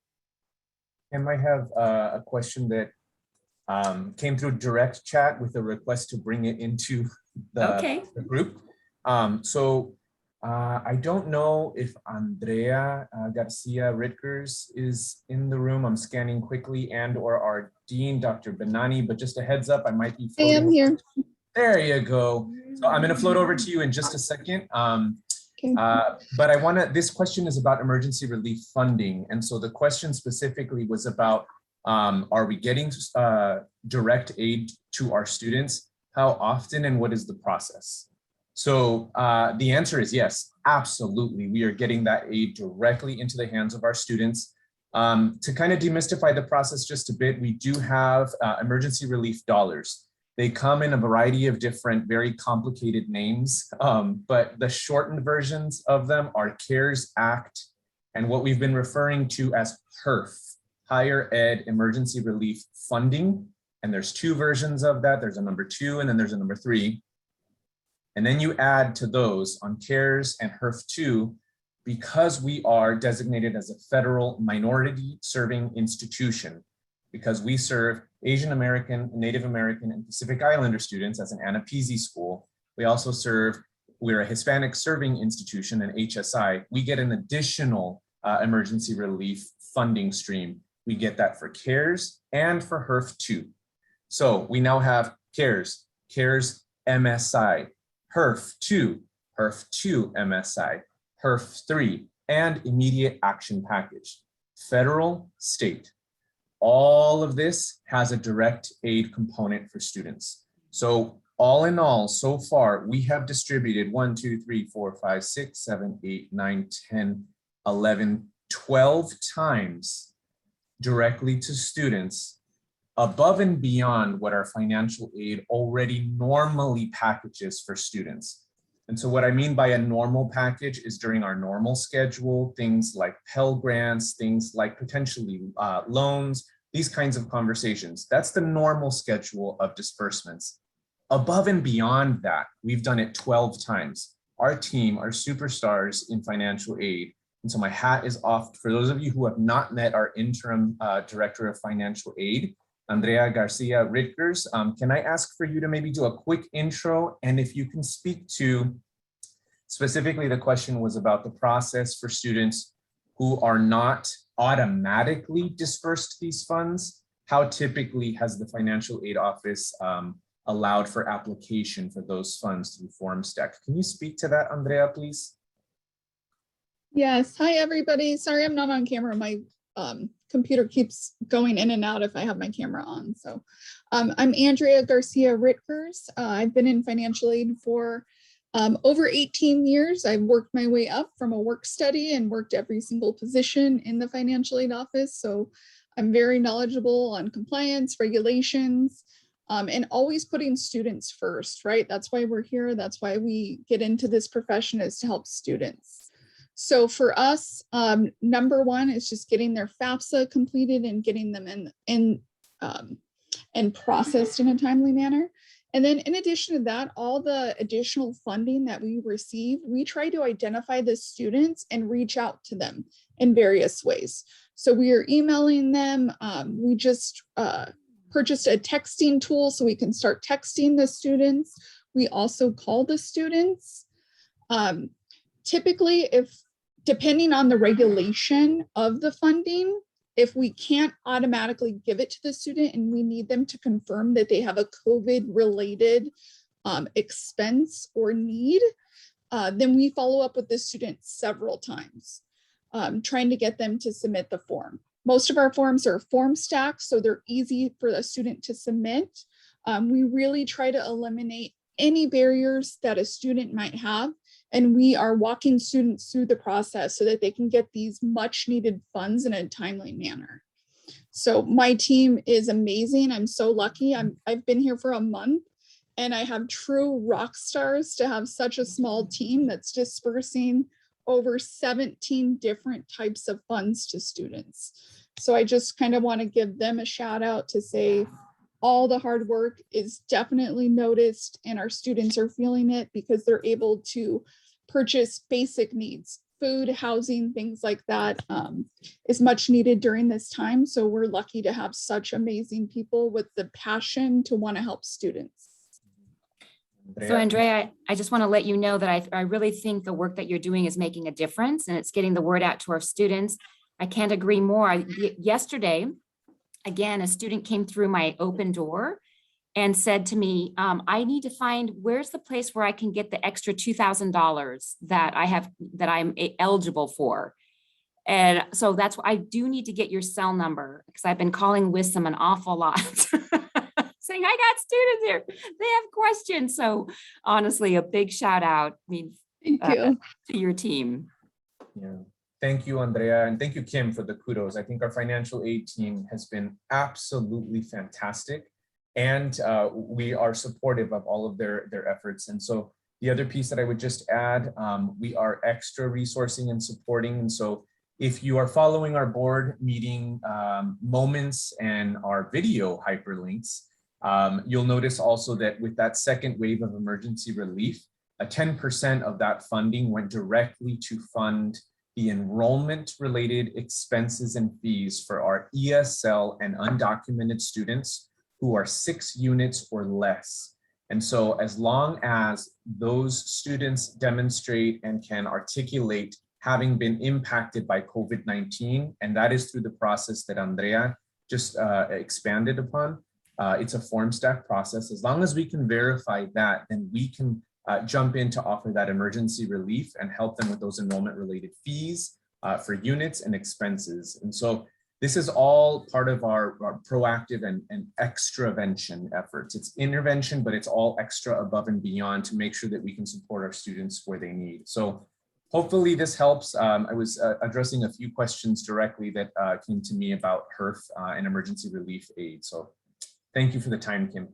I might have a question that came through direct chat with a request to bring it into the group. I don't know if Andrea Garcia Ritkers is in the room. I'm scanning quickly, and/or our dean, Dr. Benani, but just a heads up, I might be floating. I am here. There you go. So I'm going to float over to you in just a second. But this question is about emergency relief funding. And so the question specifically was about, are we getting direct aid to our students? How often and what is the process? So the answer is yes, absolutely. We are getting that aid directly into the hands of our students. To kind of demystify the process just a bit, we do have emergency relief dollars. They come in a variety of different, very complicated names, but the shortened versions of them are CARES Act and what we've been referring to as HERF, Higher Ed Emergency Relief Funding. And there's two versions of that. There's a number 2 and then there's a number 3. And then you add to those on CARES and HERF2, because we are designated as a federal minority serving institution, because we serve Asian American, Native American, and Pacific Islander students as an Anapisi school. We also we're a Hispanic serving institution, an HSI. We get an additional emergency relief funding stream. We get that for CARES and for HERF2. So we now have CARES MSI, HERF2 MSI, HERF3, and immediate action package, federal, state. All of this has a direct aid component for students. So all in all, so far, we have distributed 1, 2, 3, 4, 5, 6, 7, 8, 9, 10, 11, 12 times directly to students above and beyond what our financial aid already normally packages for students. And so what I mean by a normal package is during our normal schedule, things like Pell Grants, things like potentially loans, these kinds of conversations. That's the normal schedule of disbursements. Above and beyond that, we've done it 12 times. Our team are superstars in financial aid. And so my hat is off for those of you who have not met our interim director of financial aid, Andrea Garcia Ritkers. Can I ask for you to maybe do a quick intro, and if you can speak to, specifically the question was about the process for students who are not automatically dispersed these funds. How typically has the financial aid office allowed for application for those funds through FormStack? Can you speak to that, Andrea, please? Yes. Hi, everybody. Sorry, I'm not on camera. My computer keeps going in and out if I have my camera on. So I'm Andrea Garcia Ritkers. I've been in financial aid for over 18 years. I've worked my way up from a work study and worked every single position in the financial aid office. So I'm very knowledgeable on compliance, regulations, and always putting students first, right? That's why we're here. That's why we get into this profession, is to help students. So for us, number one is just getting their FAFSA completed and getting them in and processed in a timely manner. And then in addition to that, all the additional funding that we receive, we try to identify the students and reach out to them in various ways. So we are emailing them. We just purchased a texting tool so we can start texting the students. we also call the students. Typically, depending on the regulation of the funding, if we can't automatically give it to the student and we need them to confirm that they have a COVID-related expense or need, then we follow up with the student several times, trying to get them to submit the form. Most of our forms are form stacks, so they're easy for the student to submit. We really try to eliminate any barriers that a student might have, and we are walking students through the process so that they can get these much needed funds in a timely manner. So my team is amazing. I'm so lucky. I've been here for a month, and I have true rock stars to have such a small team that's dispersing over 17 different types of funds to students. So I just kind of want to give them a shout out to say all the hard work is definitely noticed, and our students are feeling it because they're able to purchase basic needs, food, housing, things like that is much needed during this time. So we're lucky to have such amazing people with the passion to want to help students. So Andrea, I just want to let you know that I really think the work that you're doing is making a difference, and it's getting the word out to our students. I can't agree more. Yesterday, again, a student came through my open door and said to me, I need to find where's the place where I can get the extra $2,000 that I'm eligible for. And so that's why I do need to get your cell number, because I've been calling WISM an awful lot. Saying, I got students here, they have questions. So honestly, a big shout out Thank you. to your team. Yeah. Thank you, Andrea, and thank you, Kim, for the kudos. I think our financial aid team has been absolutely fantastic, and we are supportive of all of their efforts. And so the other piece that I would just add, we are extra resourcing and supporting. And so if you are following our board meeting moments and our video hyperlinks, you'll notice also that with that second wave of emergency relief, 10% of that funding went directly to fund the enrollment related expenses and fees for our ESL and undocumented students who are 6 units or less. And so as long as those students demonstrate and can articulate having been impacted by COVID-19, and that is through the process that Andrea just expanded upon, it's a form stack process. As long as we can verify that, then we can jump in to offer that emergency relief and help them with those enrollment related fees for units and expenses. And so this is all part of our proactive and extravention efforts. It's intervention, but it's all extra above and beyond to make sure that we can support our students where they need. So hopefully this helps. I was addressing a few questions directly that came to me about HERF and emergency relief aid. So thank you for the time, Kim.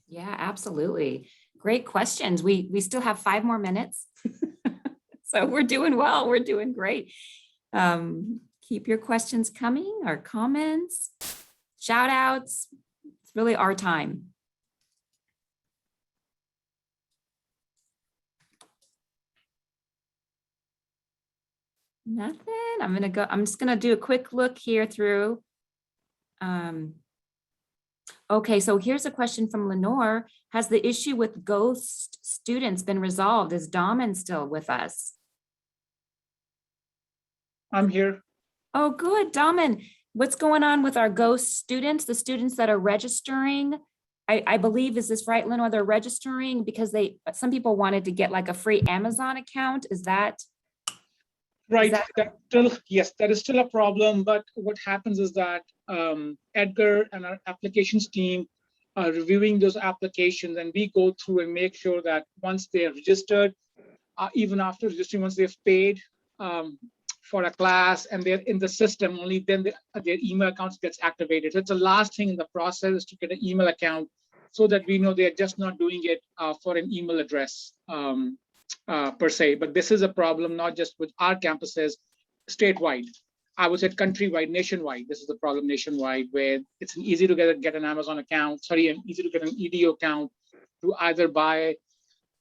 Yeah, absolutely. Great questions. We still have 5 more minutes. So we're doing well. We're doing great. Keep your questions coming, or comments, shout outs. It's really our time. Nothing. I'm just gonna do a quick look here through. Okay, so here's a question from Lenore. Has the issue with ghost students been resolved? Is Daman still with us? I'm here. Oh, good, Daman. What's going on with our ghost students, the students that are registering? I believe, is this right, Lenore? They're registering because some people wanted to get like a free Amazon account. Is that? Right. Yes, that is still a problem. But what happens is that Edgar and our applications team are reviewing those applications, and we go through and make sure that once they are registered, even after registering, once they've paid for a class and they're in the system, only then their email accounts gets activated. So it's the last thing in the process is to get an email account so that we know they're just not doing it for an email address. Per se, but this is a problem not just with our campuses, statewide. I would say countrywide, nationwide. This is the problem nationwide, where it's easy to get an Amazon account, easy to get an EDO account to either buy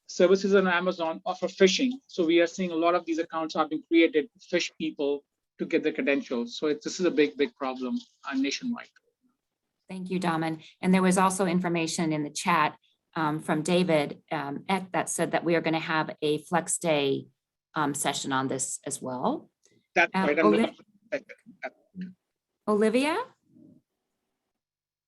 services on Amazon or for phishing. So we are seeing a lot of these accounts are being created to phish people to get their credentials. So this is a big problem nationwide. Thank you, Daman. And there was also information in the chat from David Eck that said that we are going to have a flex day session on this as well. That's right. Olivia?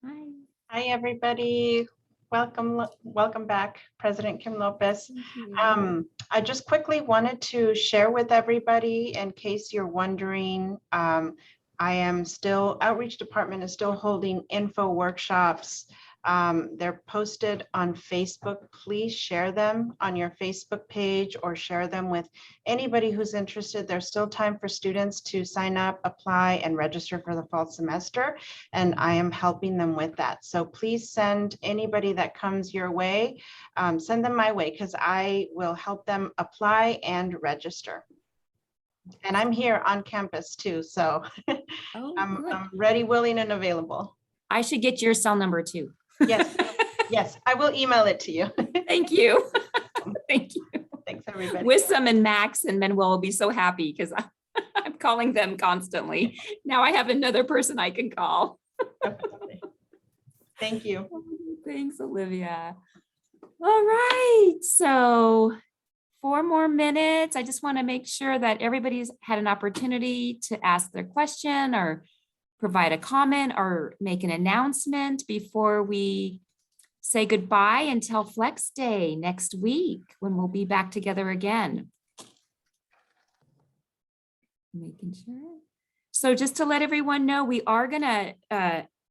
Hi. Hi, everybody. Welcome back, President Kim Lopez. I just quickly wanted to share with everybody, in case you're wondering, Outreach Department is still holding info workshops. They're posted on Facebook. Please share them on your Facebook page or share them with anybody who's interested. There's still time for students to sign up, apply, and register for the fall semester, and I am helping them with that. So please send anybody that comes your way, send them my way, because I will help them apply and register. And I'm here on campus too, so I'm ready, willing, and available. I should get your cell number too. Yes, yes, I will email it to you. Thank you. Thank you. Thanks, everybody. Wissam and Max and Manuel will be so happy because I'm calling them constantly. Now I have another person I can call. Thank you. Thanks, Olivia. All right, so 4 more minutes. I just want to make sure that everybody's had an opportunity to ask their question or provide a comment or make an announcement before we say goodbye until Flex Day next week, when we'll be back together again. Making sure. So just to let everyone know, we are gonna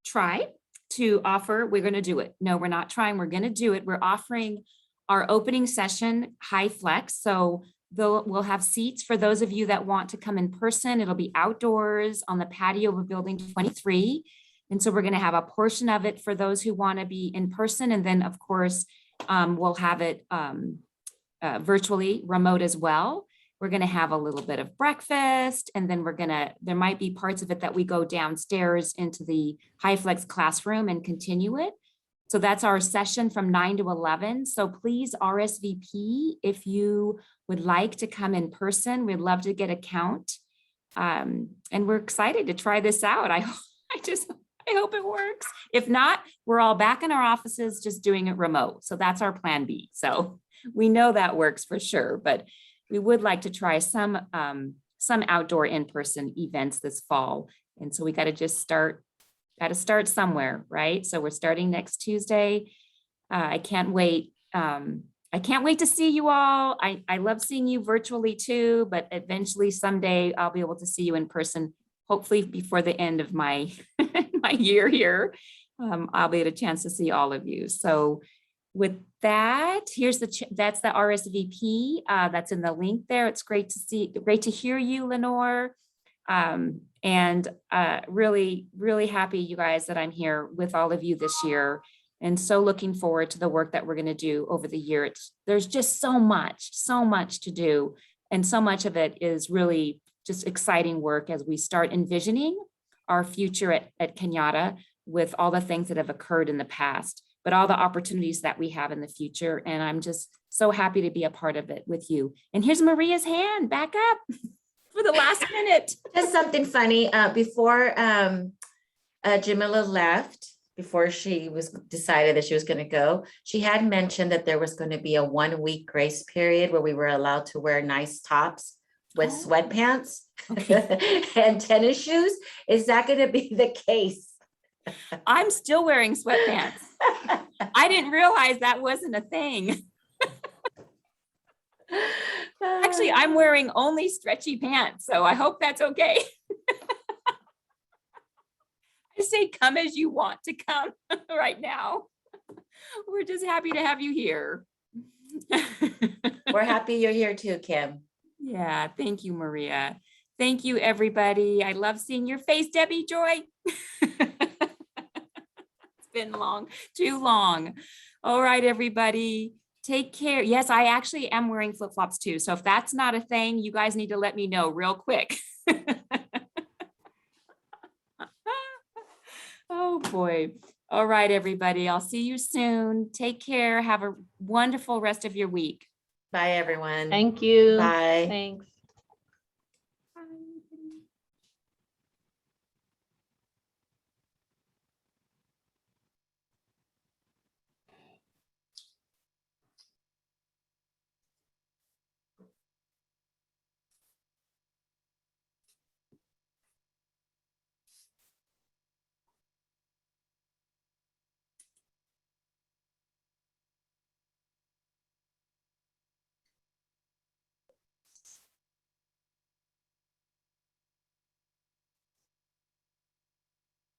try to offer, we're gonna do it. No, we're not trying, we're gonna do it. We're offering our opening session high flex. So we'll have seats for those of you that want to come in person. It'll be outdoors on the patio of building 23. And so we're going to have a portion of it for those who want to be in person. And then of course, we'll have it virtually remote as well. We're going to have a little bit of breakfast, and then there might be parts of it that we go downstairs into the high flex classroom and continue it. So that's our session from 9 to 11. So please RSVP if you would like to come in person. We'd love to get a count. And we're excited to try this out. I hope it works. If not, we're all back in our offices just doing it remote. So that's our plan B. So we know that works for sure, but we would like to try some outdoor in-person events this fall. And so we got to start somewhere, right? So we're starting next Tuesday. I can't wait. I can't wait to see you all. I love seeing you virtually too, but eventually someday I'll be able to see you in person, hopefully before the end of my, my year here. I'll be at a chance to see all of you. So with that, that's the RSVP that's in the link there. It's great to hear you, Lenore. And really, really happy, you guys, that I'm here with all of you this year, and so looking forward to the work that we're going to do over the year. There's just so much to do, and so much of it is really just exciting work as we start envisioning our future at Cañada with all the things that have occurred in the past, but all the opportunities that we have in the future. And I'm just so happy to be a part of it with you. And here's Maria's hand back up. For the last minute. Just something funny. Before Jamila left, before she decided that she was going to go, she had mentioned that there was going to be a 1-week grace period where we were allowed to wear nice tops with sweatpants and tennis shoes. Is that going to be the case? I'm still wearing sweatpants. I didn't realize that wasn't a thing. Actually, I'm wearing only stretchy pants, so I hope that's okay. I say come as you want to come right now. We're just happy to have you here. We're happy you're here too, Kim. Yeah, thank you, Maria. Thank you, everybody. I love seeing your face, Debbie Joy. It's been too long. All right, everybody. Take care. Yes, I actually am wearing flip-flops too. So if that's not a thing, you guys need to let me know real quick. Oh boy. All right, everybody. I'll see you soon. Take care. Have a wonderful rest of your week. Bye, everyone. Thank you. Bye. Thanks.